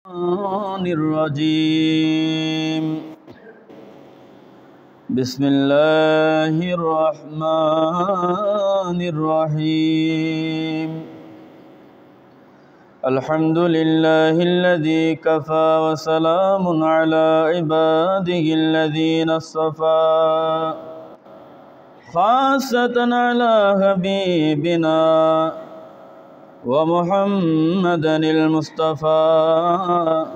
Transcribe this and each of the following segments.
الشيطان الرجيم بسم الله الرحمن الرحيم الحمد لله الذي كفى وسلام على عباده الذين اصطفى خاصة على حبيبنا ومحمدا المصطفى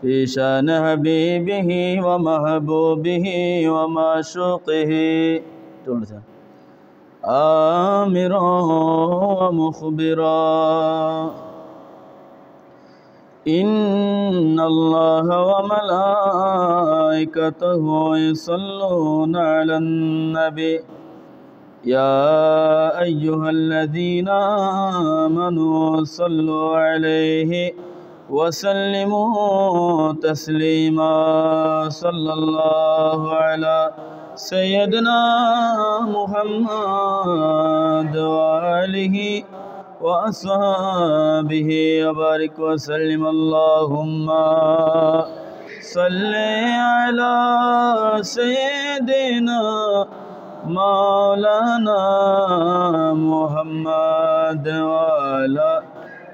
في شان حبيبه ومحبوبه ومعشوقه آمرا ومخبرا إن الله وملائكته يصلون على النبي يا أيها الذين آمنوا صلوا عليه وسلموا تسليما صلى الله على سيدنا محمد وآله وأصحابه وبارك وسلم اللهم صل على سيدنا مولانا محمد وعلى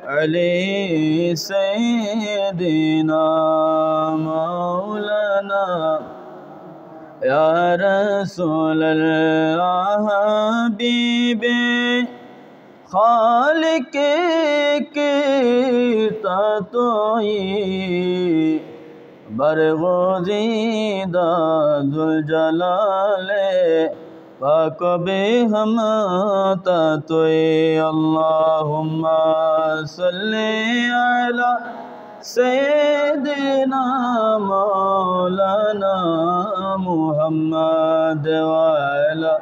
علي سيدنا مولانا يا رسول الله حبيبي خالق کی تاتوئی برگزیدہ ذوالجلال پاک بے ہم تاتوئی اللہم صلی علی سیدنا مولانا محمد وعلی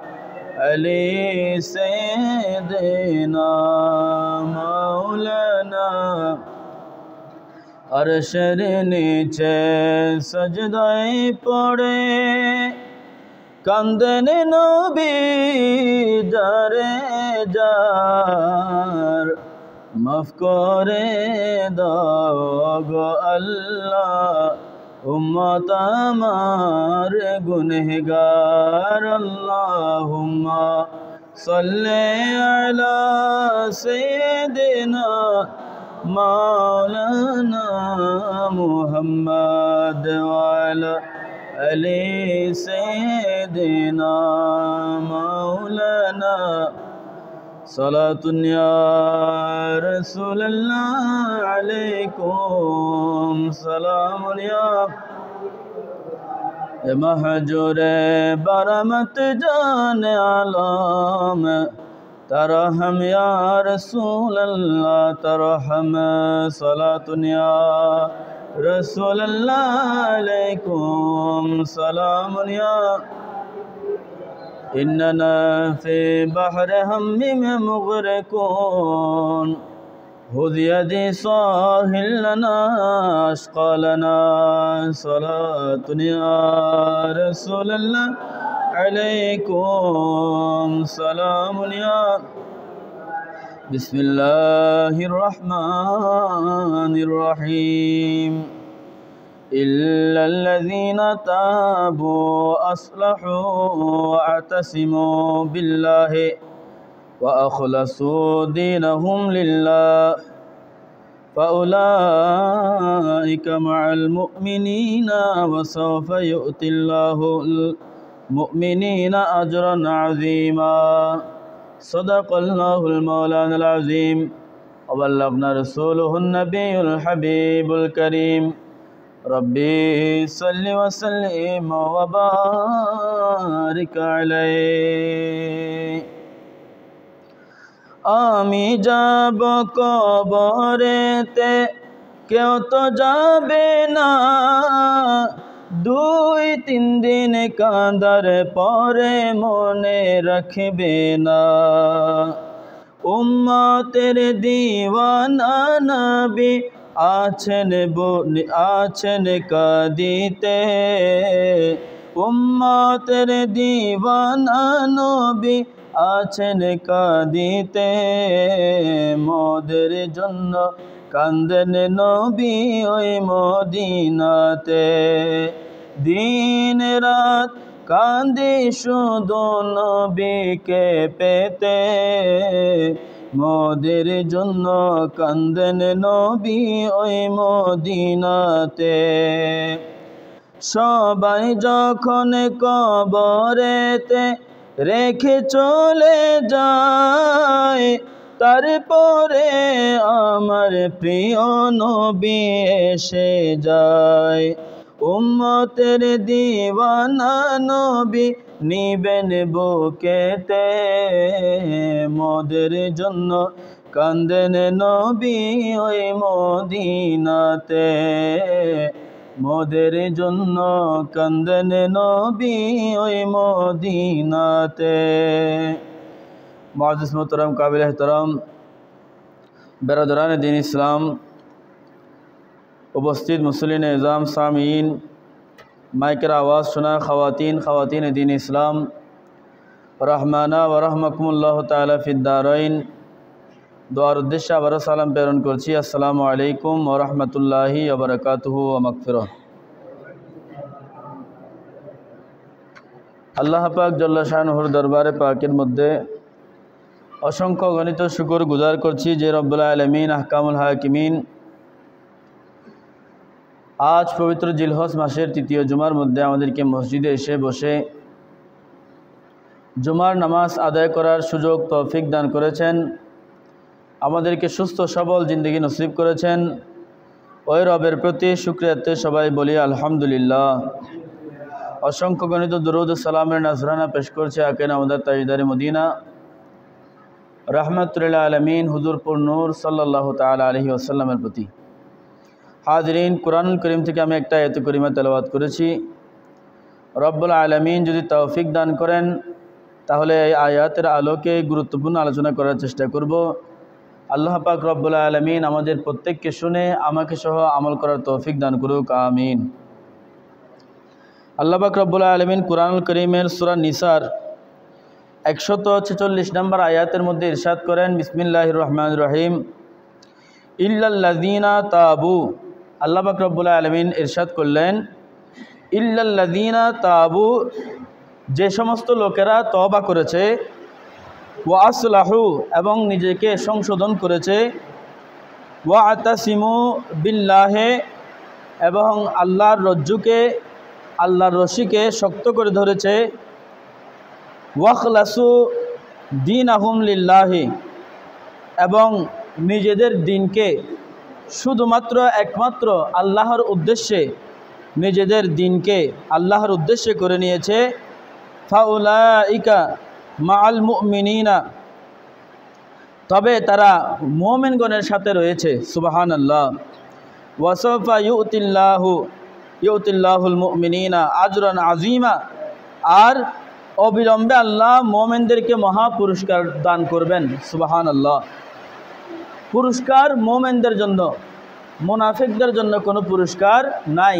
علی سیدنا مولانا عرشر نیچے سجدائے پڑے کندن نبی جارے جار মাফ করে দাও গো আল্লাহ উম্মত আমার গুনহগার আল্লাহুম্মা সাল্লি আলা সাইয়্যিদিনা মাওলানা মুহাম্মদ ওয়া আলা আলি সাইয়্যিদিনা মাওলানা صلاة يا رسول الله عليكم سلام يا مهجور برمت جان عالم ترحم يا رسول الله ترحم صلاة يا رسول الله عليكم سلام يا إننا في بحر هم مغرقون خذ يدي ساحل لنا أشقى لنا صلاة يا رسول الله عليكم سلام يا بسم الله الرحمن الرحيم إلا الذين تابوا وأصلحوا واعتصموا بالله وأخلصوا دينهم لله فأولئك مع المؤمنين وسوف يؤتي الله المؤمنين أجرا عظيما صدق الله المولانا العظيم وبلغنا رسوله النبي الحبيب الكريم ربي صل وسلم وبارك عليه আমি যাব কবরেতে কেউ তো যাবে না দুই তিন দিন কাঁদার পরে মনে রাখবে না উম্মতের দিওয়ানা নবী আছেন কাঁদিতে উম্মতের দিওয়ানা নবী আছেন কাঁদিতে মোদের জন্য কান্দেন নবী ওই মদিনাতে। দিন রাত কান্দি শুধু নবীকে পেতে, মোদের জন্য কান্দেন নবী ওই মদিনাতে। সবাই যখন কবরেতে রেখে চলে যায়, তারপরে আমার প্রিয় নবী এসে যায়। উম্মতের দিওয়ানা নবী নিবেন বুকেতে, মোদের জন্য কান্দেন নবী ওই মদিনাতে। মোদের জন্য কান্দেন নবী ওই মদিনাতে। মুআজ্জিজ মোহতারাম, কাবিল এহতারাম, বেরাদরান দ্বীন ইসলাম, উপস্থিত মুসলিম এজাম, সামিন, মাইকের আওয়াজ শোনা খাওয়াতিন দ্বীন ইসলাম, রহমানা ও রহমাকুমুল্লাহ তাআলা ফিদ্দারাইন, দোয়ার উদ্দেশ্যে আবারও সালাম প্রেরণ করছি। আসসালামু আলাইকুম ওয়া রাহমাতুল্লাহি ওয়া বারাকাতুহু ওয়া মাগফিরাহ। আল্লাহ পাক জাল্লা শানুহুর দরবারে পাকের মধ্যে অসংখ্য গণিত শুকর গুজার করছি যে রব্বুল আলামিন আহকামুল হাকিমিন আজ পবিত্র জিলহজ মাসের তৃতীয় জুমার মধ্যে আমাদেরকে মসজিদে এসে বসে জুমার নামাজ আদায় করার সুযোগ তৌফিক দান করেছেন, আমাদেরকে সুস্থ সবল জিন্দগি নসিব করেছেন। ওই রবের প্রতি শুকরিয়াতে সবাই বলি আলহামদুলিল্লাহ। অসংখ্য গণিত দুরূদ ও সালামের নাজরানা পেশ করছে আকেন আমাদের তাজদারে মদিনা রাহমাতুল আলামিন হুজুর পুর নূর সাল্লাল্লাহু তাআলা আলাইহি ওয়াসাল্লামের প্রতি। হাজরিন, কুরআনুল কারীম থেকে আমি একটা আয়াত কারিমা তেলাওয়াত করেছি। রব্বুল আলামিন যদি তৌফিক দান করেন তাহলে এই আয়াতের আলোকে গুরুত্বপূর্ণ আলোচনা করার চেষ্টা করব। আল্লাহ পাক রব্বুল আলামিন আমাদের প্রত্যেককে শুনে আমাকে সহ আমল করার তৌফিক দান করুক, আমিন। আল্লাহ পাক রব্বুল আলামিন কুরআনুল কারীমের সূরা নিসার 146 নম্বর আয়াতের মধ্যে ইরশাদ করেন, বিসমিল্লাহির রহমানির রহিম, ইল্লাল্লাযীনা তাবু। আল্লাহ পাক রব্বুল আলামিন ইরশাদ করলেন, ইল্লাল্লাযীনা তাবু, যে সমস্ত লোকেরা তওবা করেছে, ওয়া আসলাহু, এবং নিজেকে সংশোধন করেছে, ওয়া আতাসিমু বিল্লাহে, এবং আল্লাহর রজ্জুকে, আল্লাহর রশিকে শক্ত করে ধরেছে, ওয়াখলাসু দীনাহুম লিল্লাহি, এবং নিজেদের দিনকে শুধুমাত্র একমাত্র আল্লাহর উদ্দেশ্যে, নিজেদের দিনকে আল্লাহর উদ্দেশ্যে করে নিয়েছে, ফাউলাইকা মাআল মুমিনিনা, তবে তারা মুমিনগণের সাথে রয়েছে। সুবহানাল্লাহ। ওয়াসাফা ইউতিল্লাহুল মুমিনিনা আজরান আযীমা, আর অবিলম্বে আল্লাহ মুমিনদেরকে মহা পুরস্কার দান করবেন। সুবহানাল্লাহ। পুরস্কার মুমিনদের জন্য, মুনাফিকদের জন্য কোনো পুরস্কার নাই।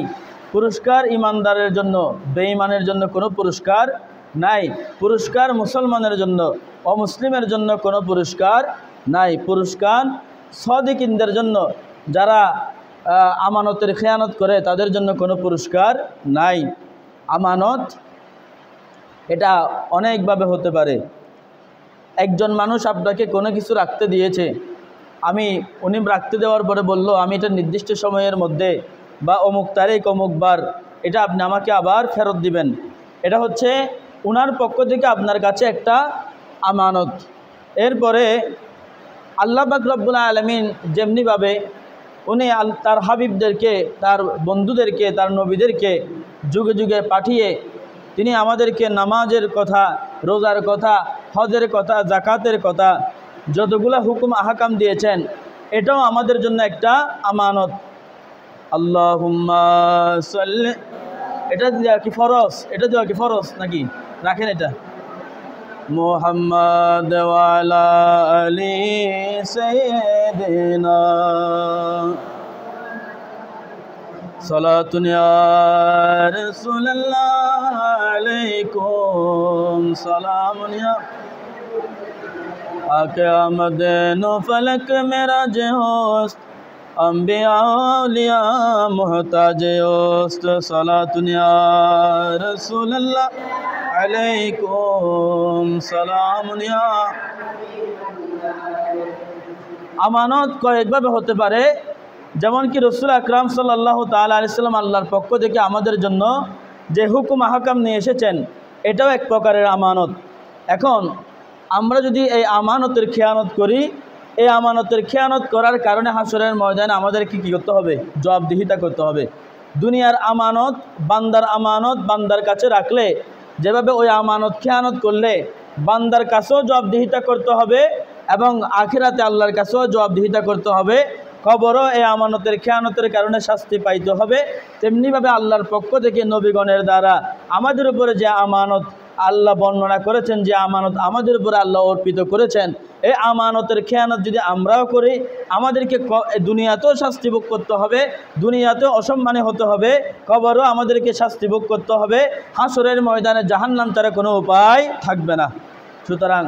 পুরস্কার ইমানদারের জন্য, বেঈমানের জন্য কোনো পুরস্কার নাই। পুরস্কার মুসলমানের জন্য, অমুসলিমের জন্য কোনো পুরস্কার নাই। পুরস্কার সাদিকিনদের জন্য, যারা আমানতের খেয়ানত করে তাদের জন্য কোনো পুরস্কার নাই। আমানত এটা অনেকভাবে হতে পারে। একজন মানুষ আপনাকে কোনো কিছু রাখতে দিয়েছে, উনি রাখতে দেওয়ার পরে বলল আমি এটা নির্দিষ্ট সময়ের মধ্যে বা অমুক তারিখ অমুক বার এটা আপনি আমাকে আবার ফেরত দিবেন। এটা হচ্ছে উনার পক্ষ থেকে আপনার কাছে একটা আমানত। এরপরে আল্লাহ পাক রব্বুল আলামিন যেমনিভাবে উনি তার হাবিবদেরকে, তার বন্ধুদেরকে, তার নবীদেরকে যুগে যুগে পাঠিয়ে তিনি আমাদেরকে নামাজের কথা, রোজার কথা, হজের কথা, জাকাতের কথা, যতগুলা হুকুম আহকাম দিয়েছেন, এটাও আমাদের জন্য একটা আমানত। আল্লাহুম্মা সাল্লি, এটা দেওয়া কি ফরজ? এটা দেওয়া কি ফরজ নাকি? রাখেন এটা। মুহাম্মাদ ওয়া আলা আলি সাইয়্যিদিনা সালাতুন ইয়া রাসূলুল্লাহ আলাইকুম সালামুন ইয়া आके आमद नो फलक मेरा जे होस्ट अम्बिया औलिया मोहताज ओस्त सलातुन या रसूलल्लाह अलैकुम सलामुन या। আমানত কয়েকভাবে হতে পারে, যেমন কি রসুল আকরাম সাল্লাল্লাহু তাআলা আলাইহি সাল্লাম আল্লাহর পক্ষ থেকে আমাদের জন্য যে হুকুম আহকাম নিয়ে এসেছেন, এটাও এক প্রকারের আমানত। এখন আমরা যদি এই আমানতের খেয়ানত করি, এই আমানতের খেয়ানত করার কারণে হাসরের ময়দানে আমাদেরকে কী করতে হবে? জবাবদিহিতা করতে হবে। দুনিয়ার আমানত, বান্দার কাছে রাখলে যেভাবে ওই আমানত খেয়ানত করলে বান্দার কাছেও জবাবদিহিতা করতে হবে এবং আখিরাতে আল্লাহর কাছেও জবাবদিহিতা করতে হবে, কবরও এই আমানতের খেয়ানতের কারণে শাস্তি পাইতে হবে। তেমনিভাবে আল্লাহর পক্ষ থেকে নবীগণের দ্বারা আমাদের উপরে যে আমানত আল্লাহ বর্ণনা করেছেন, যে আমানত আমাদের উপরে আল্লাহ অর্পিত করেছেন, এই আমানতের খেয়ানত যদি আমরাও করি, আমাদেরকে দুনিয়াতেও শাস্তি ভোগ করতে হবে, দুনিয়াতেও অসম্মানে হতে হবে, কবরও আমাদেরকে শাস্তি ভোগ করতে হবে। হাসরের ময়দানে জাহান্নাম ছাড়া কোনো উপায় থাকবে না। সুতরাং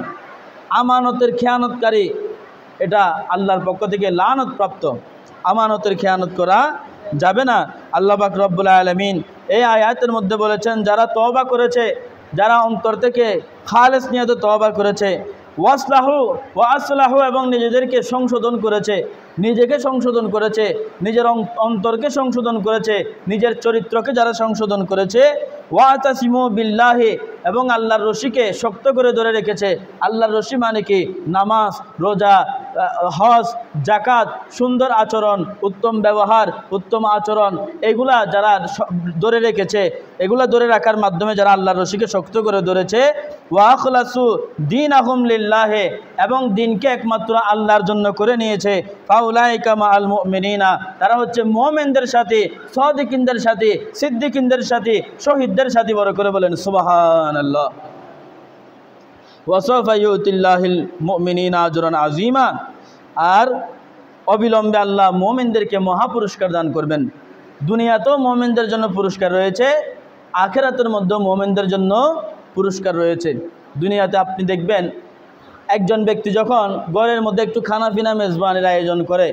আমানতের খেয়ানতকারী এটা আল্লাহর পক্ষ থেকে লানত প্রাপ্ত। আমানতের খেয়ানত করা যাবে না। আল্লাহ পাক রব্বুল আলামিন এই আয়াতের মধ্যে বলেছেন, যারা তওবা করেছে, যারা অন্তর থেকে খালেস নিয়তে তওবা করেছে, ওয়াসলাহু ওয়া আসলাহু এবং নিজেদেরকে সংশোধন করেছে, নিজেকে সংশোধন করেছে, নিজের অন্তরকে সংশোধন করেছে, নিজের চরিত্রকে যারা সংশোধন করেছে, ওয়াতাসিমু বিল্লাহি এবং আল্লাহর রশিকে শক্ত করে ধরে রেখেছে। আল্লাহর রশি মানে কি? নামাজ, রোজা, হজ, জাকাত, সুন্দর আচরণ, উত্তম ব্যবহার, উত্তম আচরণ, এগুলা যারা ধরে রেখেছে, এগুলা ধরে রাখার মাধ্যমে যারা আল্লাহর রশিকে শক্ত করে ধরেছে, ওয়াখলাসু দীনাহুম লিল্লাহি এবং দিনকে একমাত্র আল্লাহর জন্য করে নিয়েছে, ফাউলাইকা মাআল মুমিনিনা তারা হচ্ছে মুমিনদের সাথে, সাদিকিনদের সাথে, সিদ্দিকিনদের সাথে, শহীদদের সাথে। বড় করে বলেন সুবহানাল্লাহ। ওয়াসাফা ইউতিল্লাহিল মুমিনিনা আজরান আযীমা। আর অবিলম্বে আল্লাহ মুমিনদেরকে মহা পুরস্কার দান করবেন। দুনিয়াতেও মুমিনদের জন্য পুরস্কার রয়েছে, আখিরাতের মধ্যেও মুমিনদের জন্য পুরস্কার রয়েছে। দুনিয়াতে আপনি দেখবেন একজন ব্যক্তি যখন ঘরের মধ্যে একটু খানাপিনা মেজবানির আয়োজন করে,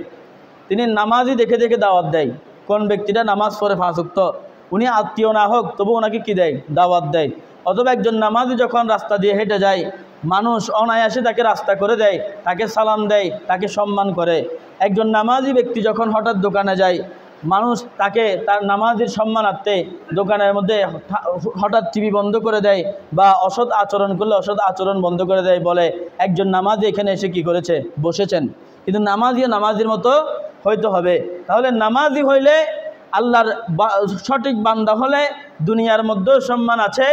তিনি নামাজই দেখে দেখে দাওয়াত দেয়। কোন ব্যক্তিটা নামাজ পড়ে 5 ওয়াক্ত, উনি আত্মীয় না হোক তবু ওনাকে কী দেয়? দাওয়াত দেয়। অথবা একজন নামাজি যখন রাস্তা দিয়ে হেঁটে যায়, মানুষ অনায়াসে তাকে রাস্তা করে দেয়, তাকে সালাম দেয়, তাকে সম্মান করে। একজন নামাজি ব্যক্তি যখন হঠাৎ দোকানে যায়, মানুষ তাকে তার নামাজের সম্মানার্থে দোকানের মধ্যে হঠাৎ টিভি বন্ধ করে দেয় বা অসৎ আচরণ করলে অসৎ আচরণ বন্ধ করে দেয়, বলে একজন নামাজি এখানে এসে কি করেছে? বসেছেন। কিন্তু নামাজিও নামাজির মতো হইতে হবে। তাহলে নামাজি হইলে, আল্লাহর সঠিক বান্দা হলে দুনিয়ার মধ্যেও সম্মান আছে,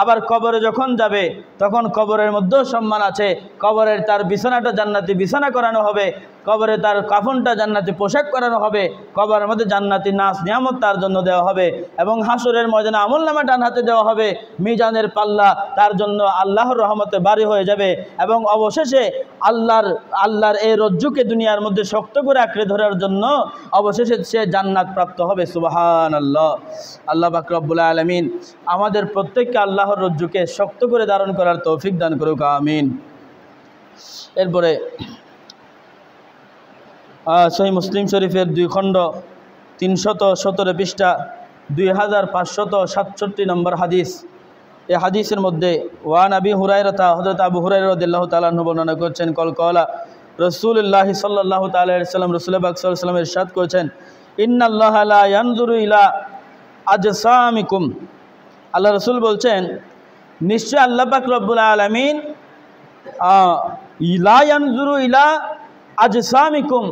আবার কবরে যখন যাবে তখন কবরের মধ্যেও সম্মান আছে। কবরের তার বিছানাটা জান্নাতি বিছানা করানো হবে, কবরে তার কাফনটা জান্নাতি পোশাক করানো হবে, কবরের মধ্যে জান্নাতি নাচ নিয়ামত তার জন্য দেওয়া হবে এবং হাসরের ময়দানে আমলনামা ডান হাতে দেওয়া হবে। মিজানের পাল্লা তার জন্য আল্লাহর রহমতে ভারী হয়ে যাবে এবং অবশেষে আল্লাহর এই রজ্জুকে দুনিয়ার মধ্যে শক্ত করে আঁকড়ে ধরার জন্য অবশেষে সে জান্নাত প্রাপ্ত হবে। সুবহানাল্লাহ। আল্লাহ পাক রব্বুল আলামিন আমাদের প্রত্যেককে আল্লাহর রজ্জুকে শক্ত করে ধারণ করার তৌফিক দান করুক, আমিন। এরপরে সহিহ মুসলিম শরীফের 2 খণ্ড 317 পৃষ্ঠা 2567 নম্বর হাদিস। এই হাদিসের মধ্যে ওয়ান আবি হুরায়রা হযরত আবু হুরায়রা রাদিয়াল্লাহু তাআলা আনহু বর্ণনা করছেন, কলা রাসূলুল্লাহ সাল্লাল্লাহু তাআলা আলাইহি ওয়াসাল্লাম, রাসূল পাক সাল্লাল্লাহু আলাইহি ওয়াসাল্লাম ইরশাদ করেছেন, ইন্নাল্লাহা লা ইয়ানজুরু ইলা আজসামিকুম। আল্লাহ রাসূল বলছেন, নিশ্চয় আল্লাহ পাক রব্বুল আলামিন লা ইয়ানজুরু ইলা আজসামিকুম,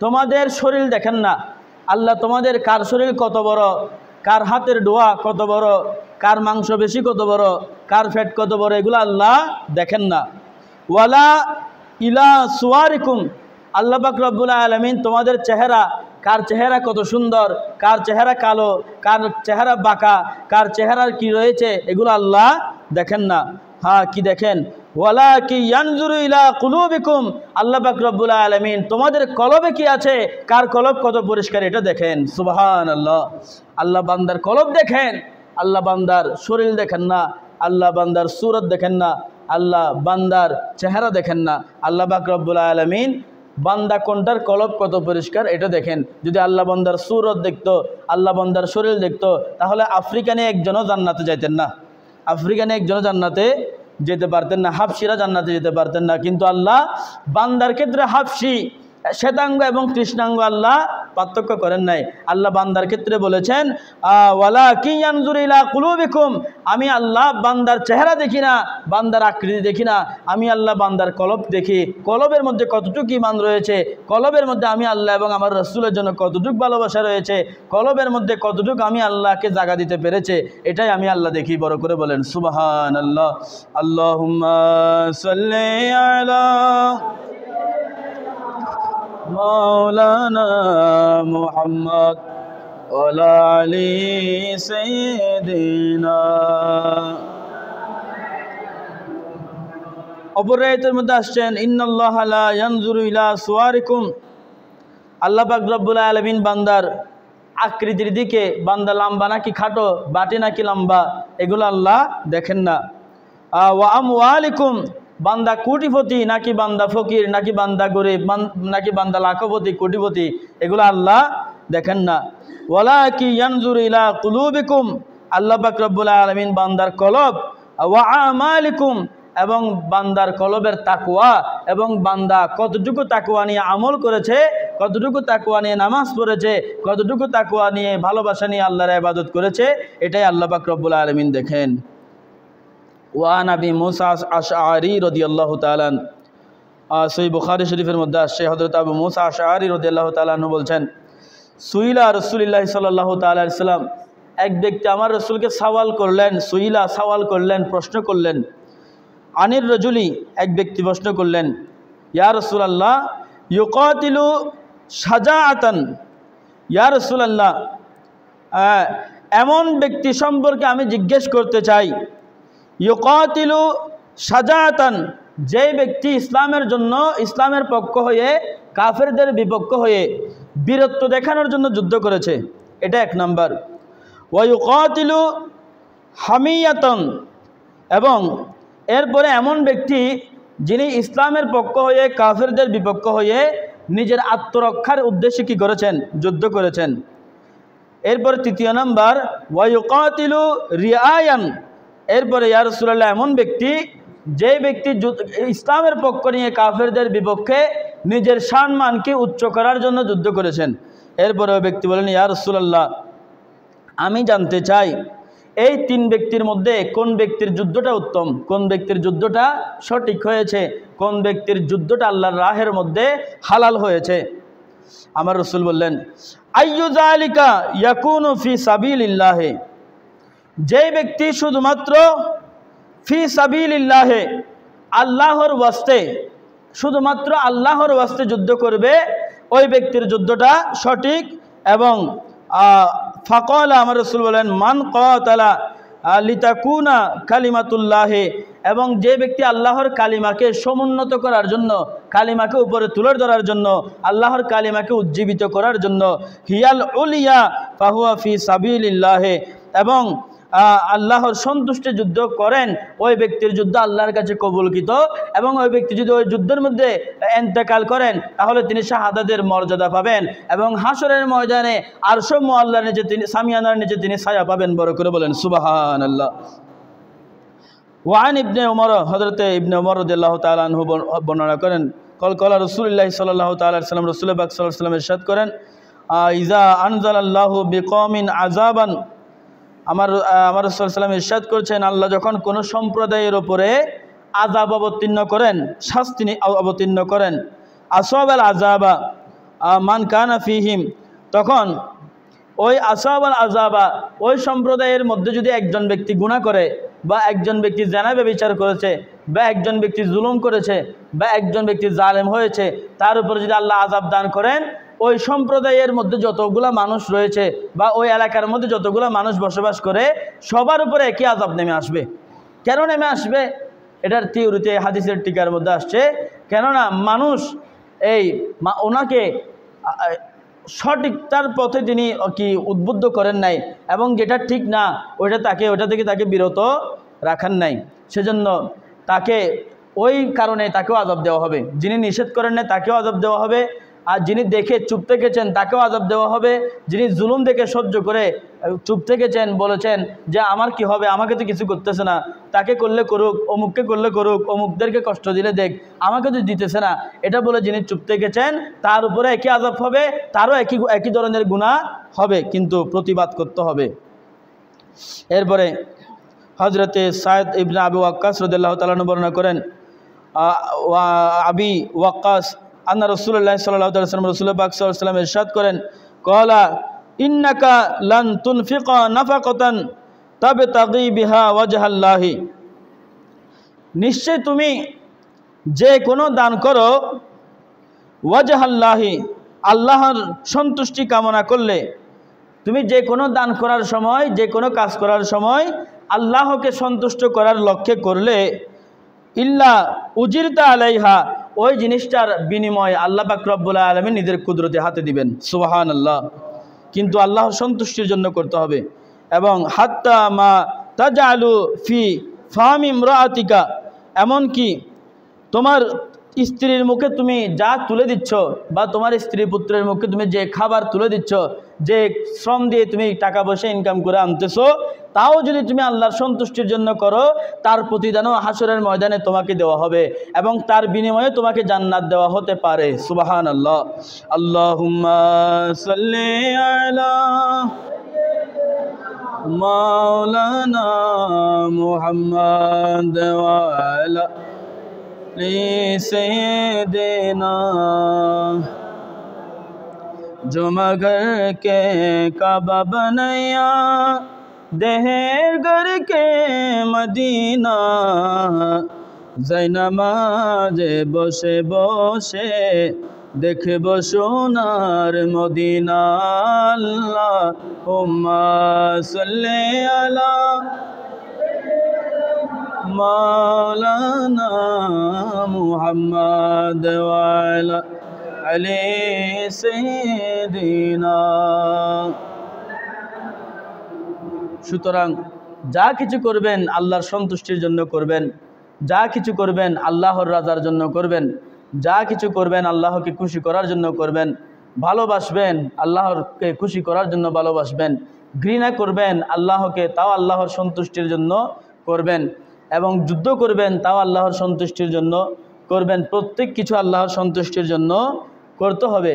তোমাদের শরীর দেখেন না। আল্লাহ তোমাদের কার শরীর কত বড়, কার হাতের ডোয়া কত বড়, কার মাংস বেশি কত বড়, কার ফ্যাট কত বড়, এগুলো আল্লাহ দেখেন না। ওয়ালা ইলা সুয়ারিকুম, আল্লাহ পাক রব্বুল আলামিন তোমাদের চেহারা, কার চেহারা কত সুন্দর, কার চেহারা কালো, কার চেহারা বাঁকা, কার চেহারার কি রয়েছে, এগুলো আল্লাহ দেখেন না। হ্যাঁ, কি দেখেন? ওয়ালাকি ইয়ানজুরু ইলা কুলুবিকুম, আল্লাহ পাক রব্বুল আলামিন তোমাদের কলবে কি আছে, কার কলব কত পরিষ্কার, এটা দেখেন। সুবহানাল্লাহ। আল্লাহ বান্দার কলব দেখেন, আল্লাহ বান্দার শরীর দেখেন না, আল্লাহ বান্দার সুরত দেখেন না, আল্লাহ বান্দার চেহারা দেখেন না। আল্লাহ পাক রব্বুল আলামিন বান্দা কোনটার কলব কত পরিষ্কার এটা দেখেন। যদি আল্লাহ বান্দার সুরত দেখতো, আল্লাহ বান্দার শরীর দেখতো, তাহলে আফ্রিকানে একজনও জান্নাতে যাইতেন না, আফ্রিকানে একজনও জান্নাতে যেতে পারতেন না, হাফসিরা জান্নাতে যেতে পারতেন না। কিন্তু আল্লাহ বান্দার ক্ষেত্রে হাফসি, শ্বেতাঙ্গ এবং কৃষ্ণাঙ্গ আল্লাহ পার্থক্য করেন নাই। আল্লাহ বান্দার ক্ষেত্রে বলেছেন ওয়ালাকিন ইয়ানজুরু ইলা কুলুবিকুম, আমি আল্লাহ বান্দার চেহারা দেখি না, বান্দার আকৃতি দেখি না, আমি আল্লাহ বান্দার কলব দেখি, কলবের মধ্যে কতটুকু ঈমান রয়েছে, কলবের মধ্যে আমি আল্লাহ এবং আমার রাসূলের জন্য কতটুকু ভালোবাসা রয়েছে, কলবের মধ্যে কতটুকু আমি আল্লাহকে জায়গা দিতে পেরেছে, এটাই আমি আল্লাহ দেখি। বড় করে বলেন সুবহানাল্লাহ। আল্লাহুম্মা সাল্লি আলা মাওলানা মুহাম্মদ ওয়ালা আলি সাইয়্যিদিনা। অপর আয়াতের মধ্যে আসছেন ইন্নাল্লাহা লা ইয়ানজুরু ইলা সুওয়ারিকুম, আল্লাহ পাক রব্বুল আলামিন বান্দার আকৃতির দিকে, বান্দা লম্বা নাকি খাটো, বাটে নাকি লম্বা, এগুলো আল্লাহ দেখেন না। ওয়া আমওয়ালিকুম, বান্দা কোটিপতি নাকি বান্দা ফকির, নাকি বান্দা গরিব, নাকি বান্দা লাখপতি কোটিপতি, এগুলো আল্লাহ দেখেন না। ওয়ালাকিন ইয়ানজুরু ইলা কুলুবিকুম, আল্লাহ পাক রব্বুল আলামিন বান্দার কলব, ওয়া আমালিকুম, এবং বান্দার কলবের তাকওয়া, এবং বান্দা কতটুকু তাকওয়া নিয়ে আমল করেছে, কতটুকু তাকওয়া নিয়ে নামাজ পড়েছে, কতটুকু তাকওয়া নিয়ে ভালোবাসা নিয়ে আল্লাহর ইবাদত করেছে, এটাই আল্লাহ পাক রব্বুল আলামিন দেখেন। ওয়ান আবি মুসা আশআরী রাদিয়াল্লাহু তাআলা, সহিহ বুখারী শরীফের মধ্যে আসছে, হযরত আবু মুসা আশআরী রাদিয়াল্লাহু তাআলা আনহু বলছেন সুইলা রাসূলুল্লাহ সাল্লাল্লাহু তাআলা আলাইহি সাল্লাম, এক ব্যক্তি আমার রাসূলকে সওয়াল করলেন, সুইলা সওয়াল করলেন, প্রশ্ন করলেন, আনির রাজুলি, এক ব্যক্তি প্রশ্ন করলেন, ইয়া রাসূলুল্লাহ ইউকাতিলু শাজাআতান, ইয়া রাসূলুল্লাহ এমন ব্যক্তি সম্পর্কে আমি জিজ্ঞেস করতে চাই, ইউকাতিলু শাজাআতান, যে ব্যক্তি ইসলামের জন্য, ইসলামের পক্ষ হয়ে কাফেরদের বিপক্ষ হয়ে বীরত্ব দেখানোর জন্য যুদ্ধ করেছে, এটা এক নাম্বার। ওয়া ইউকাতিলু হামিয়াতান, এবং এরপরে এমন ব্যক্তি যিনি ইসলামের পক্ষ হয়ে কাফেরদের বিপক্ষ হয়ে নিজের আত্মরক্ষার উদ্দেশ্যে কি করেছেন, যুদ্ধ করেছেন। এরপরে তৃতীয় নাম্বার ওয়া ইউকাতিলু রিআয়ান, এরপরে ইয়া রাসূলুল্লাহ এমন ব্যক্তি, যে ব্যক্তি ইসলামের পক্ষ নিয়ে কাফেরদের বিপক্ষে নিজের সম্মানকে উচ্চ করার জন্য যুদ্ধ করেছেন। এরপরে ওই ব্যক্তি বলেন, ইয়া রাসূলুল্লাহ আমি জানতে চাই এই তিন ব্যক্তির মধ্যে কোন ব্যক্তির যুদ্ধটা উত্তম, কোন ব্যক্তির যুদ্ধটা সঠিক হয়েছে, কোন ব্যক্তির যুদ্ধটা আল্লাহর রাহের মধ্যে হালাল হয়েছে। আমার রাসূল বললেন, আইয়ু যালিকা ইয়াকুনু ফি সাবিলিল্লাহ, যে ব্যক্তি শুধুমাত্র ফি সাবিলিল্লাহ, আল্লাহর ওয়াস্তে, শুধুমাত্র আল্লাহর ওয়াস্তে যুদ্ধ করবে, ওই ব্যক্তির যুদ্ধটা সঠিক। এবং ফাকালা, আমার রাসূল বলেন, মান কাতালা লিতাকুনা কালিমাতুল্লাহ, এবং যে ব্যক্তি আল্লাহর কালিমাকে সমুন্নত করার জন্য, কালিমাকে উপরে তুলে ধরার জন্য, আল্লাহর কালিমাকে উজ্জীবিত করার জন্য, হিয়াল উলিয়া ফাহুয়া ফি সাবিলিল্লাহ, এবং আল্লাহর সন্তুষ্টে যুদ্ধ করেন, ওই ব্যক্তির যুদ্ধ আল্লাহর কাছে কবুলকৃত। এবং ওই ব্যক্তি যদি ওই যুদ্ধের মধ্যে ইন্তেকাল করেন, তাহলে তিনি শাহাদাতের মর্যাদা পাবেন, এবং হাসরের ময়দানে আরশ মুআল্লার নিচে তিনি, সামিয়ানার নিচে তিনি ছায়া পাবেন। বড় করে বলেন সুবহানাল্লাহ। ওয়ান ইবনে উমর, হযরতে ইবনে উমর রাদিয়াল্লাহু তাআলা আনহু বর্ণনা করেন, কল রাসূলুল্লাহ সাল্লাল্লাহু তাআলা আলাইহি ওয়াসাল্লাম, রাসূল পাক সাল্লাল্লাহু আলাইহি ওয়াসাল্লাম ইরশাদ করেন, ইজা আনজালাল্লাহু বিকওমিন আযাবান, আমার রাসূল সাল্লাল্লাহু আলাইহি ওয়াসাল্লাম ইরশাদ করছেন, আল্লাহ যখন কোনো সম্প্রদায়ের উপরে আযাব অবতীর্ণ করেন, শাস্তি অবতীর্ণ করেন, আসাবাল আযাবা মান কানা ফীহিম, তখন ওই আসাবাল আযাবা, ওই সম্প্রদায়ের মধ্যে যদি একজন ব্যক্তি গুনাহ করে, বা একজন ব্যক্তি জিনা ব্যভিচার করেছে, বা একজন ব্যক্তি জুলুম করেছে, বা একজন ব্যক্তি জালেম হয়েছে, তার উপরে যদি আল্লাহ আযাব দান করেন, ওই সম্প্রদায়ের মধ্যে যতগুলা মানুষ রয়েছে, বা ওই এলাকার মধ্যে যতগুলা মানুষ বসবাস করে, সবার উপরে একই আযাব নেমে আসবে। কেন নেমে আসবে? এটার থিওরিতে হাদিসের টিকার মধ্যে আসছে, কেননা মানুষ ওনাকে সঠিকতার পথে তিনি কি উদ্বুদ্ধ করেন নাই, এবং যেটা ঠিক না ওইটা থেকে তাকে বিরত রাখান নাই, সেজন্য তাকে ওই কারণে তাকেও আযাব দেওয়া হবে। যিনি নিষেধ করেন না তাকেও আযাব দেওয়া হবে, আর যিনি দেখে চুপ থেকেছেন তাকেও আযাব দেওয়া হবে। যিনি জুলুম দেখে সহ্য করে চুপ থেকেছেন, বলেছেন যে আমার কি হবে, আমাকে তো কিছু করতেছে না, তাকে করলে করুক, অমুককে করলে করুক, অমুকদেরকে কষ্ট দিলে দেখ, আমাকে তো দিতেছে না, এটা বলে যিনি চুপ থেকেছেন তার উপরে একই আযাব হবে, তারও একই ধরনের গুনাহ হবে, কিন্তু প্রতিবাদ করতে হবে। এরপরে হযরতে সাদ ইবনে আবু ওয়াক্কাস রাদিয়াল্লাহু তাআলা বর্ণনা করেন, আবি ওয়াক্কাস আন্না রাসূলুল্লাহ সাল্লাল্লাহু আলাইহি ওয়াসাল্লাম, রাসূল পাক সাল্লাল্লাহু আলাইহি ওয়াসাল্লাম ইরশাদ করেন, ক্বালা ইন্নাকা লান তুনফিকা নাফাকাতান তাবতাগি বিহা ওয়াজহাল্লাহি, নিশ্চয় তুমি যে কোনো দান করো ওয়াজহাল্লাহি, আল্লাহর সন্তুষ্টি কামনা করলে, তুমি যে কোনো দান করার সময়, যে কোনো কাজ করার সময় আল্লাহকে সন্তুষ্ট করার লক্ষ্যে করলে, ইল্লা উজিরতা আলাইহা, ওই জিনিসটার বিনিময় আল্লাহ পাক রব্বুল আলামিন নিজের কুদরতে হাতে দিবেন। সুবহানাল্লাহ। কিন্তু আল্লাহর সন্তুষ্টির জন্য করতে হবে। এবং হাত্তা মা তাজালু ফি ফামি ইমরাআতিকা, এমনকি তোমার স্ত্রীর মুখে তুমি যা তুলে দিচ্ছ, বা তোমার স্ত্রী পুত্রের মুখে তুমি যে খাবার তুলে দিচ্ছ, যে শ্রম দিয়ে তুমি টাকা পয়সা ইনকাম করে আনতেছো, তাও যদি তুমি আল্লাহর সন্তুষ্টির জন্য করো, তার প্রতিদানও হাসরের ময়দানে তোমাকে দেওয়া হবে এবং তার বিনিময়ে তোমাকে জান্নাত দেওয়া হতে পারে। সুবহানাল্লাহ। আল্লাহুম্মা সাল্লি আলা মাওলানা মুহাম্মদ ওয়া আলা सैयदना, जो मगर के काबा बनैया देहर घर के मदीना, जैनमाजे बसे बसे देखब सोनार मदीना। अल्लाहुम्मा सल्ली अला মাওলানা মুহাম্মদ ওয়া আলা আলি সাইয়্যিদিনা। সুতরাং যা কিছু করবেন আল্লাহর সন্তুষ্টির জন্য করবেন, যা কিছু করবেন আল্লাহর রাজার জন্য করবেন, যা কিছু করবেন আল্লাহকে খুশি করার জন্য করবেন। ভালোবাসবেন আল্লাহকে খুশি করার জন্য ভালোবাসবেন, ঘৃণা করবেন আল্লাহকে, তাও আল্লাহর সন্তুষ্টির জন্য করবেন, এবং যুদ্ধ করবেন তাও আল্লাহর সন্তুষ্টির জন্য করবেন। প্রত্যেক কিছু আল্লাহর সন্তুষ্টির জন্য করতে হবে।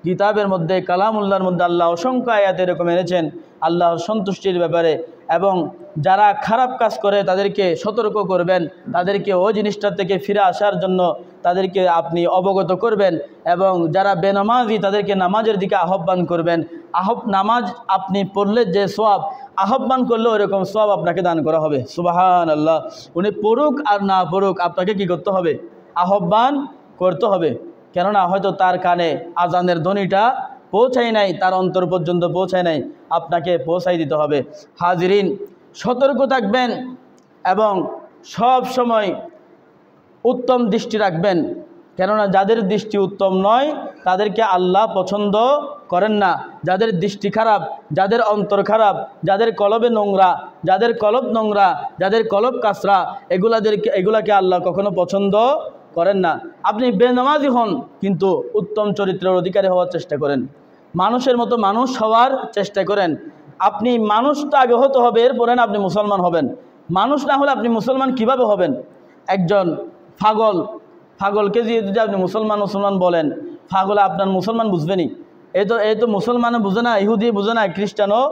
কিতাবের মধ্যে, কালামুল্লাহর মধ্যে আল্লাহ অসংখ্য আয়াত এরকম এনেছেন আল্লাহর সন্তুষ্টির ব্যাপারে, এবং যারা খারাপ কাজ করে তাদেরকে সতর্ক করবেন, তাদেরকে ওই জিনিসটা থেকে ফিরে আসার জন্য তাদেরকে আপনি অবগত করবেন, এবং যারা বেনামাজি তাদেরকে নামাজের দিকে আহ্বান করবেন। নামাজ আপনি পড়লে যে সওয়াব, আহ্বান করলে ওইরকম সওয়াব আপনাকে দান করা হবে। সুবহানাল্লাহ। উনি পড়ুক আর না পড়ুক, আপনাকে কি করতে হবে? আহ্বান করতে হবে। কেননা হয়তো তার কানে আজানের ধ্বনিটা পৌঁছায় নাই, তার অন্তর পর্যন্ত পৌঁছায় নাই, আপনাকে পৌঁছাই দিতে হবে। হাজিরিন, সতর্ক থাকবেন এবং সব সময় উত্তম দৃষ্টি রাখবেন, কেননা যাদের দৃষ্টি উত্তম নয় তাদেরকে আল্লাহ পছন্দ করেন না। যাদের দৃষ্টি খারাপ, যাদের অন্তর খারাপ, যাদের কলবে নোংরা, যাদের কলব নোংরা, যাদের কলব কাসরা, এগুলাকে আল্লাহ কখনো পছন্দ করেন না। আপনি বেনামাজি হন কিন্তু উত্তম চরিত্রের অধিকারী হওয়ার চেষ্টা করেন, মানুষের মতো মানুষ হওয়ার চেষ্টা করেন। আপনি মানুষ তো আগে হতে হবে, এরপরে না আপনি মুসলমান হবেন। মানুষ না হলে আপনি মুসলমান কিভাবে হবেন? একজন পাগলকে যদি আপনি মুসলমান বলেন, পাগলে আপনার মুসলমান বুঝবেনি। এই তো মুসলমানও বুঝে না, ইহুদি বুঝে না, খ্রিস্টানও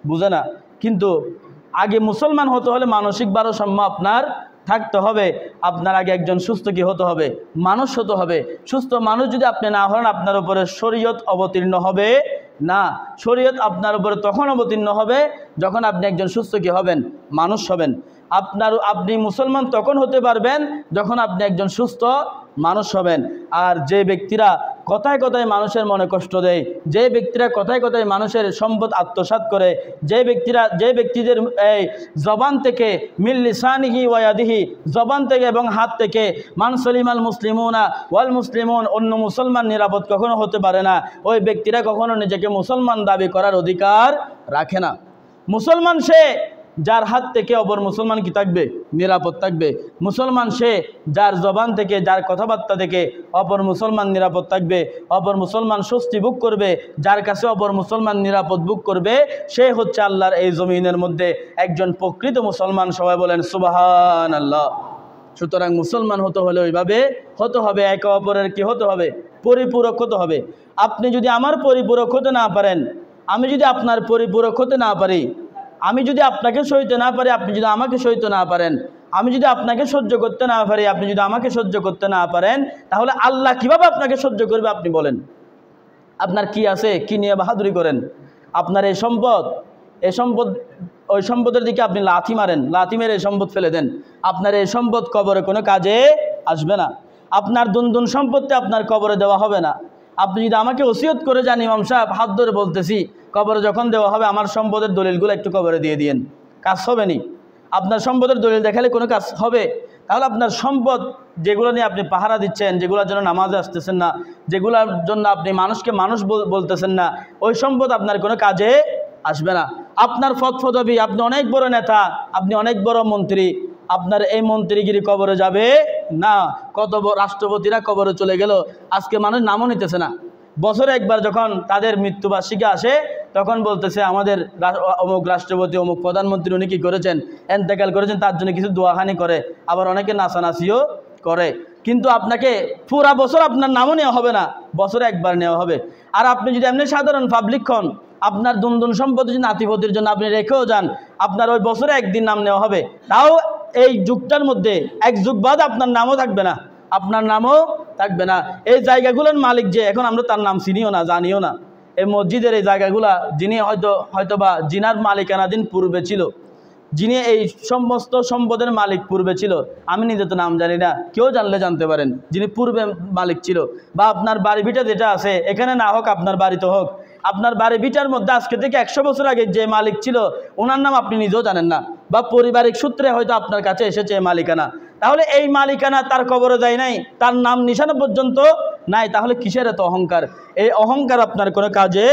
বুঝে না। কিন্তু আগে মুসলমান হতে হলে মানসিক ভারসাম্য আপনার থাকতে হবে। আপনার আগে একজন সুস্থ কি হতে হবে? মানুষ হতে হবে। সুস্থ মানুষ যদি আপনি না হন, আপনার উপরে শরীয়ত অবতীর্ণ হবে না। শরীয়ত আপনার উপরে তখন অবতীর্ণ হবে যখন আপনি একজন সুস্থ কি হবেন? মানুষ হবেন। আপনি মুসলমান তখন হতে পারবেন যখন আপনি একজন সুস্থ মানুষ হবেন। আর যে ব্যক্তিরা কথায় কথায় মানুষের মনে কষ্ট দেয়, যে ব্যক্তিরা কথায় কথায় মানুষের সম্পদ আত্মসাৎ করে, যে ব্যক্তিদের এই জবান থেকে মিল লিসানিহি ওয়া ইয়াদিহি, জবান থেকে এবং হাত থেকে মান সলিমাল মুসলিমুনা ওয়াল মুসলিমুন, অন্য মুসলমান নিরাপদ কখনো হতে পারে না। ওই ব্যক্তিরা কখনো নিজেকে মুসলমান দাবি করার অধিকার রাখে না। মুসলমান সে যার হাত থেকে অপর মুসলমান কি থাকবে? নিরাপদ থাকবে। মুসলমান সে যার জবান থেকে, যার কথাবার্তা থেকে অপর মুসলমান নিরাপদ থাকবে। অপর মুসলমান স্বস্তি ভোগ করবে, যার কাছে অপর মুসলমান নিরাপদ ভোগ করবে, সে হচ্ছে আল্লাহর এই জমিনের মধ্যে একজন প্রকৃত মুসলমান। সবাই বলেন সুবহানাল্লাহ। সুতরাং মুসলমান হতে হলে ওইভাবে হতে হবে, একে অপরের কি হতে হবে? পরিপূরক হতে হবে। আপনি যদি আমার পরিপূরক হতে না পারেন, আমি যদি আপনার পরিপূরক হতে না পারি, আমি যদি আপনাকে সইতে না পারি, আপনি যদি আমাকে সইতে না পারেন, আমি যদি আপনাকে সহ্য করতে না পারি, আপনি যদি আমাকে সহ্য করতে না পারেন, তাহলে আল্লাহ কিভাবে আপনাকে সহ্য করবে? আপনি বলেন। আপনার কি আছে? কি নিয়ে বাহাদুরি করেন? আপনার এই সম্পদ, ওই সম্পদের দিকে আপনি লাথি মারেন, লাথি মেরে এই সম্পদ ফেলে দেন, আপনার এই সম্পদ কবরে কোনো কাজে আসবে না। আপনার দুনদুন সম্পত্তি আপনার কবরে দেওয়া হবে না। আপনি যদি আমাকে ওসিয়ত করে যান, ইমাম সাহেব হাত ধরে বলতেছি, কবরে যখন দেওয়া হবে আমার সম্পদের দলিলগুলো একটু কবরে দিয়ে দিয়েন, কাজ হবে নি। আপনার সম্পদের দলিল দেখালে কোনো কাজ হবে? তাহলে আপনার সম্পদ যেগুলো নিয়ে আপনি পাহারা দিচ্ছেন, যেগুলোর জন্য নামাজে আসতেছেন না, যেগুলোর জন্য আপনি মানুষকে মানুষ বলতেছেন না, ওই সম্পদ আপনার কোনো কাজে আসবে না। আপনার পদবি, আপনি অনেক বড় নেতা, আপনি অনেক বড় মন্ত্রী, আপনার এই মন্ত্রীগিরি কবরে যাবে না। কত রাষ্ট্রপতিরা কবরে চলে গেল, আজকে মানুষ নামও নিতেছে না। বছরে একবার যখন তাদের মৃত্যুবার্ষিকী আসে, তখন বলতেছে আমাদের অমুক রাষ্ট্রপতি, অমুক প্রধানমন্ত্রী উনি কী করেছেন, এন্তেকাল করেছেন, তার জন্য কিছু দোয়াখানি করে, আবার অনেকে নাচানাচিও করে। কিন্তু আপনাকে পুরা বছর আপনার নামও নেওয়া হবে না, বছরে একবার নেওয়া হবে। আর আপনি যদি এমনি সাধারণ পাবলিক হন, আপনার দুনদুন সম্পত্তি যদি নাতিপতির জন্য আপনি রেখেও যান, আপনার ওই বছরে একদিন নাম নেওয়া হবে। তাও এই যুগটার মধ্যে এক যুগ বাদ আপনার নামও থাকবে না, আপনার নামও থাকবে না। এই জায়গাগুলোর মালিক যে, এখন আমরা তার নাম চিনিও না, জানিও না। এই মসজিদের এই জায়গাগুলা যিনি হয়তোবা জিনার মালিকানাধীন পূর্বে ছিল, যিনি এই সমস্ত সম্পদের মালিক পূর্বে ছিল, আমি নিজে তো নাম জানি না, কেউ জানলে জানতে পারেন, যিনি পূর্বে মালিক ছিল। বা আপনার বাড়ি ভিটা যেটা আছে, এখানে না হোক আপনার বাড়িতে হোক, আপনার বাড়ি ভিটার মধ্যে আজকে থেকে 100 বছর আগে যে মালিক ছিল, ওনার নাম আপনি নিজেও জানেন না, বা পারিবারিক সূত্রে হয়তো আপনার কাছে এসেছে এই মালিকানা। তাহলে এই মালিকানা তার কবরে যায় নাই, তার নাম নিশানা পর্যন্ত নাই, তাহলে কিসের এত অহংকার? এই অহংকার আপনার কোনো কাজে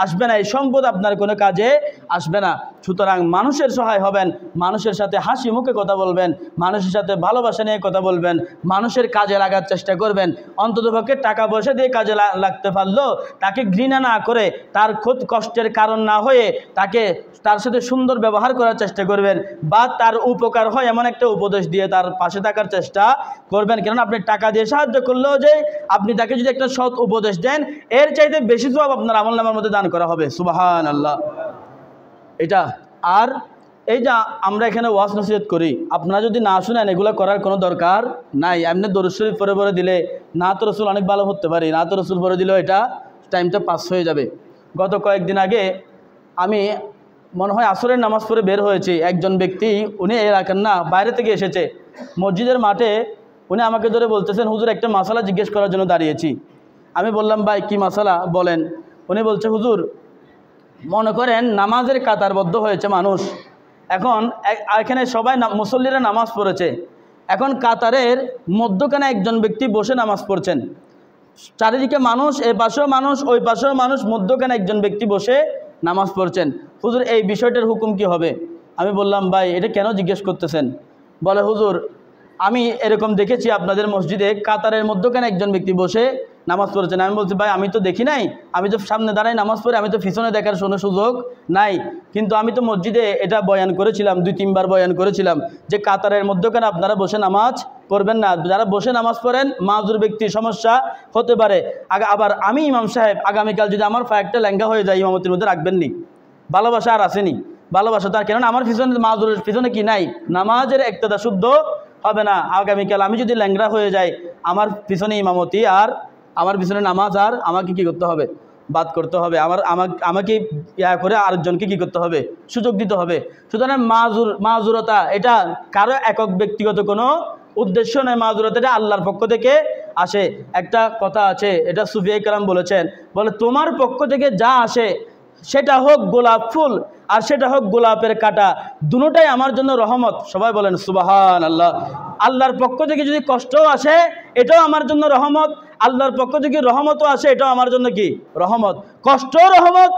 আসবে না, এই সম্পদ আপনার কোনো কাজে আসবে না। সুতরাং মানুষের সহায় হবেন, মানুষের সাথে হাসি মুখে কথা বলবেন, মানুষের সাথে ভালোবাসা নিয়ে কথা বলবেন, মানুষের কাজে লাগার চেষ্টা করবেন। অন্ততপক্ষে টাকা পয়সা দিয়ে কাজে লাগতে পারলো তাকে ঘৃণা না করে, তার কষ্টের কারণ না হয়ে তার সাথে সুন্দর ব্যবহার করার চেষ্টা করবেন, বা তার উপকার হয় এমন একটা উপদেশ দিয়ে তার পাশে থাকার চেষ্টা করবেন। কেননা আপনি টাকা দিয়ে সাহায্য করলেও যে আপনি তাকে যদি একটা সৎ উপদেশ দেন, এর চাইতে বেশি সওয়াব আপনার আমলনামার মধ্যে দান করা হবে। সুবহানাল্লাহ। এটা আর এই যে আমরা এখানে ওয়াজ নসিহত করি, আপনারা যদি না শুনেন, এগুলো করার কোনো দরকার নাই। এমনি দরুদ শরীফ পরে পরে দিলে নাত রসুল অনেক ভালো হতে পারি, নাত রসুল পরে দিলেও এটা টাইমটা পাস হয়ে যাবে। গত কয়েকদিন আগে আমি মনে হয় আসরের নামাজ পড়ে বের হয়েছি, একজন ব্যক্তি, উনি এলাকার না, বাইরে থেকে এসেছে, মসজিদের মাঠে উনি আমাকে ধরে বলতেছেন, হুজুর একটা মাসালা জিজ্ঞেস করার জন্য দাঁড়িয়েছি। আমি বললাম, ভাই কি মাসালা বলেন। উনি বলছে, হুজুর মনে করেন নামাজের কাতারবদ্ধ হয়েছে মানুষ, এখন এখানে সবাই মুসল্লিরা নামাজ পড়েছে, এখন কাতারের মধ্যখানে একজন ব্যক্তি বসে নামাজ পড়ছেন, চারিদিকে মানুষ, এ পাশেও মানুষ, ওই পাশেও মানুষ, মধ্যখানে একজন ব্যক্তি বসে নামাজ পড়ছেন। হুজুর এই বিষয়টার হুকুম কি হবে? আমি বললাম, ভাই এটা কেন জিজ্ঞেস করতেছেন? বলে, হুজুর আমি এরকম দেখেছি আপনাদের মসজিদে কাতারের মধ্যখানে একজন ব্যক্তি বসে নামাজ পড়ছেন। আমি বলছি, ভাই আমি তো দেখি নাই, আমি তো সামনে দাঁড়াই নামাজ পড়ি, আমি তো পিছনে দেখার সুযোগ নাই। কিন্তু আমি তো মসজিদে এটা বয়ান করেছিলাম, 2-3 বার বয়ান করেছিলাম যে কাতারের মধ্যখানে আপনারা বসে নামাজ পড়বেন না, যারা বসে নামাজ পড়েন মাযুর ব্যক্তির সমস্যা হতে পারে। আবার আমি ইমাম সাহেব, আগামীকাল যদি আমার একটা লেঙ্গা হয়ে যায়, ইমামতির মধ্যে রাখবেননি? ভালোবাসা আর আসেনি, ভালোবাসা তার, কেননা আমার পিছনে মাযুরের পিছনে কি নাই, নামাজের ইক্তেদা শুদ্ধ হবে না। আগামীকাল আমি যদি ল্যাংড়া হয়ে যাই, আমার পিছনে ইমামতি আর আমার পিছনে নামাজ, আর আমাকে কি করতে হবে? বাদ করতে হবে। আমাকে করে আরেকজনকে কি করতে হবে? সুযোগ দিতে হবে। সুতরাং মাজুরতা এটা কারো একক ব্যক্তিগত কোনো উদ্দেশ্য নয়, মাজুরতা এটা আল্লাহর পক্ষ থেকে আসে। একটা কথা আছে, এটা সুফিয়া কেরাম বলেছেন, বলে তোমার পক্ষ থেকে যা আসে সেটা হোক গোলাপ ফুল আর সেটা হোক গোলাপের কাঁটা, দুটোটাই আমার জন্য রহমত। সবাই বলেন সুবহানাল্লাহ। আল্লাহর পক্ষ থেকে যদি কষ্টও আসে এটাও আমার জন্য রহমত, আল্লাহর পক্ষ থেকে রহমতও আসে এটাও আমার জন্য কি? রহমত। কষ্টও রহমত,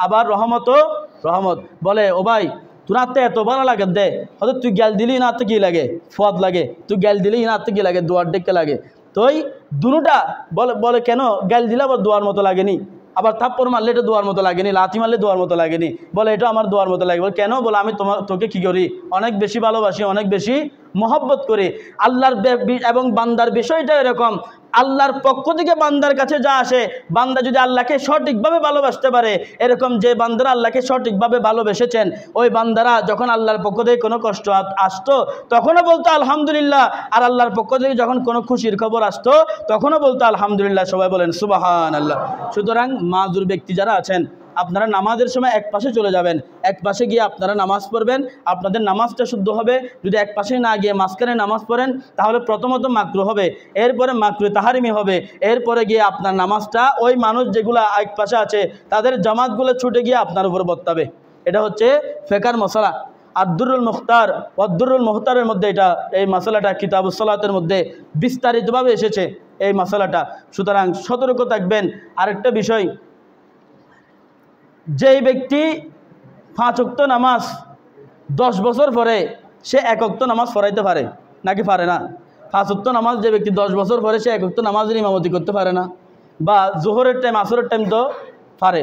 আবার রহমতও রহমত। বলে, ও ভাই তোর আত্মা এত ভালো লাগে দে, হয়তো তুই গ্যাল দিলি না আত্মা কী লাগে, ফদ লাগে, তুই গ্যাল দিলি না আত্মা কী লাগে, দোয়ার ডেকে লাগে। তোই দুটা বলে বলে কেন গ্যাল দিলে আবার দোয়ার মতো লাগেনি, আবার থাপ্পড় মারলে এটা দোয়ার মতো লাগেনি, লাথি মারলে দোয়ার মতো লাগেনি, বলে এটা আমার দোয়ার মতো লাগে। বলে কেন, বলে আমি তোকে কী করি, অনেক বেশি ভালোবাসি, অনেক বেশি মহব্বত করি। আল্লাহর এবং বান্দার বিষয়টা এরকম, আল্লাহর পক্ষ থেকে বান্দার কাছে যা আসে, বান্দা যদি আল্লাহকে সঠিকভাবে ভালোবাসতে পারে, এরকম যে বান্দারা আল্লাহকে সঠিকভাবে ভালোবেসেছেন, ওই বান্দারা যখন আল্লাহর পক্ষ থেকে কোনো কষ্ট আসতো তখনও বলতো আলহামদুলিল্লাহ, আর আল্লাহর পক্ষ থেকে যখন কোনো খুশির খবর আসতো তখনও বলতো আলহামদুলিল্লাহ। সবাই বলেন সুবহানাল্লাহ। সুতরাং মাজুর ব্যক্তি যারা আছেন, আপনারা নামাজের সময় এক পাশে চলে যাবেন, এক পাশে গিয়ে আপনারা নামাজ পড়বেন, আপনাদের নামাজটা শুদ্ধ হবে। যদি এক পাশে না গিয়ে মাঝখানে নামাজ পড়েন তাহলে প্রথমত মাকরু হবে, এরপরে মাকরু তাহারিমি হবে, এরপরে গিয়ে আপনার নামাজটা ওই মানুষ যেগুলো এক পাশে আছে তাদের জামাতগুলো ছুটে গিয়ে আপনার উপর বর্তাবে। এটা হচ্ছে ফেকার মশলা। আদ-দুরুল মুখতার ওয়াদ-দুরুল মুখতারের মধ্যে এই মশলাটা কিতাবুস সালাতের মধ্যে বিস্তারিতভাবে এসেছে এই মশলাটা। সুতরাং সতর্ক থাকবেন। আরেকটা বিষয়, যেই ব্যক্তি 5 ওয়াক্ত নামাজ 10 বছর পরে সে 1 ওয়াক্ত নামাজ পড়াইতে পারে নাকি পারে না? 5 ওয়াক্ত নামাজ যে ব্যক্তি 10 বছর পরে সে 1 ওয়াক্ত নামাজের ইমামতি করতে পারে না, বা জোহরের টাইম আসরের টাইম তো পারে।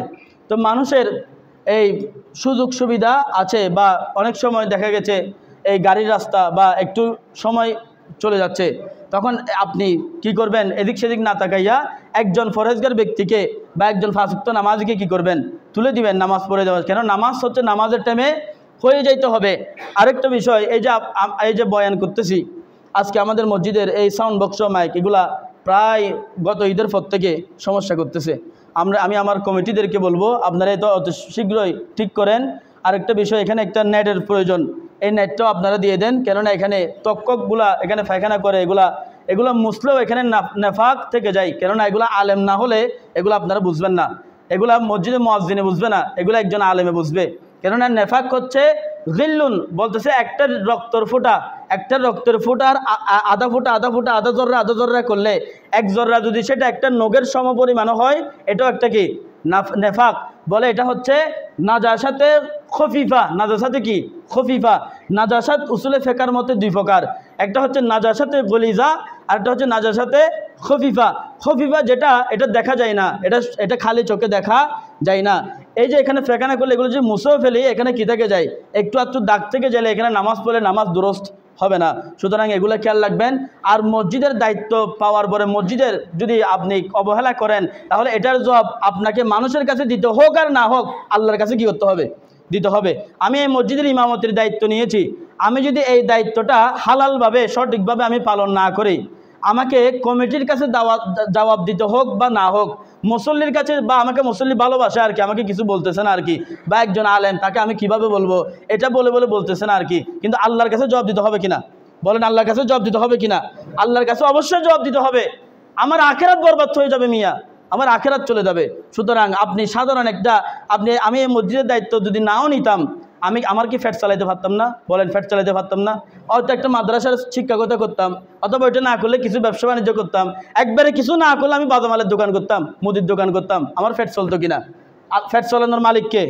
তো মানুষের এই সুযোগ সুবিধা আছে, বা অনেক সময় দেখা গেছে এই গাড়ির রাস্তা বা একটু সময় চলে যাচ্ছে, তখন আপনি কি করবেন, এদিক সেদিক না তাকাইয়া একজন ফরজগার ব্যক্তিকে বা একজন 5 ওয়াক্ত নামাজকে কি করবেন, তুলে দিবেন নামাজ পড়ে দেওয়া। কেন নামাজ হচ্ছে নামাজের টাইমে হয়ে যাইতে হবে। আরেকটা বিষয়, এই যে বয়ান করতেছি আজকে আমাদের মসজিদের এই সাউন্ড বক্স মাইক এগুলা প্রায় গত ঈদের পর থেকে সমস্যা করতেছে। আমি আমার কমিটিদেরকে বলবো আপনারা এটা অত শীঘ্রই ঠিক করেন। আরেকটা বিষয়, এখানে একটা নেটের প্রয়োজন, এই নেটটাও আপনারা দিয়ে দেন, কেননা এখানে তক্ককগুলা এখানে পায়খানা করে, এগুলা মুসলেও এখানে নেফাক থেকে যায়, কেননা এগুলা আলেম না হলে এগুলো আপনারা বুঝবেন না, এগুলা মসজিদে মুয়াজ্জিনে বুঝবে না, এগুলো একজন আলেমে বুঝবে। কেননা নেফাক হচ্ছে গিল্লুন, বলতেছে একটা রক্তের ফোঁটার আধা ফোঁটা আধা জর্রা করলে 1 জর্রা যদি সেটা একটা নগের সমপরিমাণ হয়, এটাও একটা কি নেফাক। বলে এটা হচ্ছে নাজাসাতে খফিফা। নাজাসাতে কি খফিফা। নাজাসাত উসুলে ফেকার মতে 2 প্রকার, একটা হচ্ছে নাজাসাতে গলিজা, আর একটা হচ্ছে নাজাসাতে খফিফা। খফিফা যেটা এটা দেখা যায় না, এটা খালি চোখে দেখা যায় না। এই যে এখানে ফেকানা করলে এগুলো যে মুছেও ফেলি, এখানে কি থেকে যায়, একটু দাগ থেকে গেলে এখানে নামাজ পড়লে নামাজ দুরস্ত হবে না। সুতরাং এগুলো খেয়াল রাখবেন। আর মসজিদের দায়িত্ব পাওয়ার পরে মসজিদের যদি আপনি অবহেলা করেন, তাহলে এটার জবাব আপনাকে মানুষের কাছে দিতে হোক আর না হোক আল্লাহর কাছে কি করতে হবে, দিতে হবে। আমি এই মসজিদের ইমামতির দায়িত্ব নিয়েছি, আমি যদি এই দায়িত্বটা হালালভাবে সঠিকভাবে আমি পালন না করি, আমাকে কমিটির কাছে জবাব দিতে হোক বা না হোক, মুসল্লির কাছে, বা আমাকে মুসল্লি ভালোবাসে আর কি, আমাকে কিছু বলতেছে না আর কি, বা একজন আলেম তাকে আমি কিভাবে বলবো এটা বলে বলতেছে না আর কি, কিন্তু আল্লাহর কাছে জবাব দিতে হবে কিনা বলেন? আল্লাহর কাছে জবাব দিতে হবে কিনা? আল্লাহর কাছে অবশ্যই জবাব দিতে হবে। আমার আখেরাত বরবাদ হয়ে যাবে মিয়া, আমার আখেরাত চলে যাবে। সুতরাং আপনি সাধারণ আমি এই মসজিদের দায়িত্ব যদি নাও নিতাম, আমার কি ফ্যাট চালাইতে পারতাম না? বলেন, ফ্যাট চালাইতে পারতাম না? হয়তো একটা মাদ্রাসার শিক্ষকতা করতাম, অথবা ওইটা না করলে কিছু ব্যবসা বাণিজ্য করতাম, একবারে কিছু না করলে আমি বাদামালের দোকান করতাম, মুদির দোকান করতাম, আমার ফ্যাট চলতো কিনা? ফ্যাট চালানোর মালিক কে?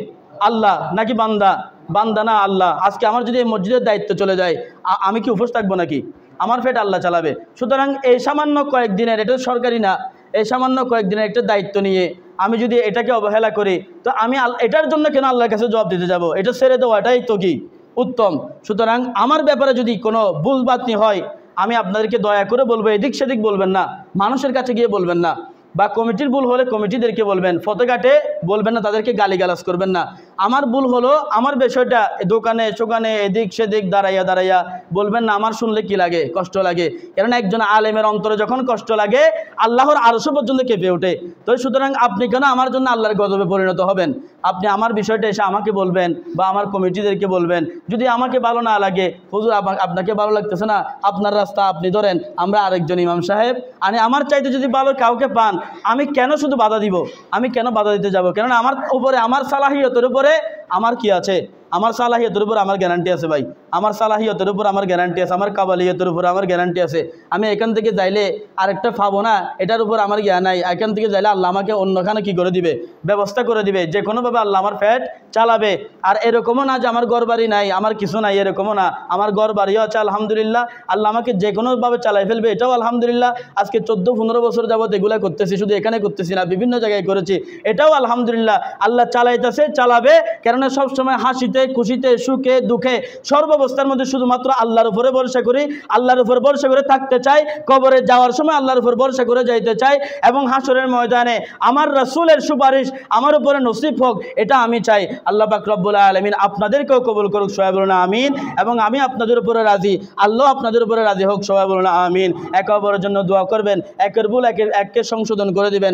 আল্লাহ নাকি বান্দা? বান্দা না আল্লাহ। আজকে আমার যদি এই মসজিদের দায়িত্ব চলে যায়, আমি কি উপোস থাকবো নাকি? আমার ফ্যাট আল্লাহ চালাবে। সুতরাং এই সামান্য কয়েকদিনের, এটা সরকারি না, এই সামান্য কয়েকদিনের একটা দায়িত্ব নিয়ে আমি যদি এটাকে অবহেলা করি, তো আমি এটার জন্য কেন আল্লাহর কাছে জবাব দিতে যাব? এটা ছেড়ে দেওয়াটাই তো কি উত্তম। সুতরাং আমার ব্যাপারে যদি কোনো ভুল বাতনি হয়, আমি আপনাদেরকে দয়া করে বলবো, এদিক সেদিক বলবেন না, মানুষের কাছে গিয়ে বলবেন না, বা কমিটির ভুল হলে কমিটিদেরকে বলবেন, ফতেঘাটে বলবেন না, তাদেরকে গালিগালাজ করবেন না। আমার ভুল হলো, আমার বিষয়টা দোকানে সোকানে এদিক সেদিক দাঁড়াইয়া বলবেন না, আমার শুনলে কি লাগে, কষ্ট লাগে। কেননা একজন আলেমের অন্তরে যখন কষ্ট লাগে, আল্লাহর আরশ পর্যন্ত কেঁপে ওঠে। তো সুতরাং আপনি কেন আমার জন্য আল্লাহর গজবে পরিণত হবেন? আপনি আমার বিষয়টা এসে আমাকে বলবেন, বা আমার কমিটিদেরকে বলবেন। যদি আমাকে ভালো না লাগে, হুজুর আপনাকে ভালো লাগতেছে না, আপনার রাস্তা আপনি ধরেন, আমরা আরেকজন ইমাম সাহেব আমার চাইতে যদি ভালো কাউকে পান, আমি কেন শুধু বাধা দিব? আমি কেন বাধা দিতে যাব? কেননা আমার উপরে, আমার সালাহিয়তের উপরে আমার কি আছে? আমার সালাহিয়তের উপর আমার গ্যারান্টি আছে ভাই, আমার সালাহিয়তের উপর আমার গ্যারান্টি আছে, আমার কাবালিয়তের উপর আমার গ্যারান্টি আছে। আমি এখান থেকে যাইলে আরেকটা পাবো না, এটার উপর আমার জ্ঞান নাই। এখান থেকে যাইলে আল্লাহ আমাকে অন্যখানে কি করে দিবে, ব্যবস্থা করে দিবে। যে কোনোভাবে আল্লাহ আমার পেট চালাবে। আর এরকমও না যে আমার ঘর বাড়ি নাই, আমার কিছু নাই, এরকমও না। আমার ঘর বাড়িও আছে আলহামদুলিল্লাহ, আল্লাহ আমাকে যে কোনোভাবে চালাই ফেলবে, এটাও আলহামদুলিল্লাহ। আজকে 14-15 বছর যাবত এগুলা করতেছি, শুধু এখানে করতেছি না, বিভিন্ন জায়গায় করেছি, এটাও আলহামদুলিল্লাহ। আল্লাহ চালাইতেছে, চালাবে। কেননা সবসময় হাসিতে খুশিতে সুখে দুঃখে সর্বাবস্থার মধ্যে শুধুমাত্র আল্লাহর উপরে ভরসা করি, আল্লাহর উপর ভরসা করে থাকতে চাই। কবরে যাওয়ার সময় আল্লাহর উপর ভরসা করে যাইতে চাই, এবং হাসরের ময়দানে আমার রাসূলের সুপারিশ আমার উপরে নসিব হোক, এটা আমি চাই। আল্লাহ পাক রব্বুল আলামিন আপনাদেরকেও কবুল করুক, সবাই বলুন আমিন। এবং আমি আপনাদের উপরে রাজি, আল্লাহ আপনাদের উপরে রাজি হোক, সবাই বলুন আমিন। একে অপরের জন্য দোয়া করবেন, একের ভুল একে সংশোধন করে দিবেন,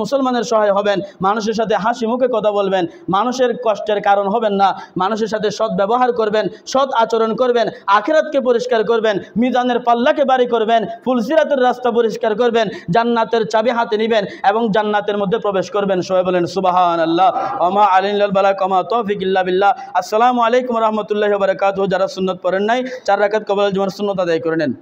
মুসলমানের সহায় হবেন, মানুষের সাথে হাসি মুখে কথা বলবেন, মানুষের কষ্টের কারণ হবেন না, মানুষের সাথে সৎ ব্যবহার করবেন, সৎ আচরণ করবেন, আখিরাতকে পরিষ্কার করবেন, মিজানের পাল্লাকে বাড়ি করবেন, ফুলসিরাতের রাস্তা পরিষ্কার করবেন, জান্নাতের চাবি হাতে নেবেন এবং জান্নাতের মধ্যে প্রবেশ করবেন। সবাই বলেন সুবহানাল্লাহ। ওমা আলিনাল বালা কামা তৌফিক ইল্লা বিল্লাহ। আসসালামু আলাইকুম ওয়া রাহমাতুল্লাহি ওয়া বারাকাতুহু। যারা সুন্নাত পড়েন নাই, 4 রাকাত কবুল জুমার সুন্নাত আদায় করে নেন।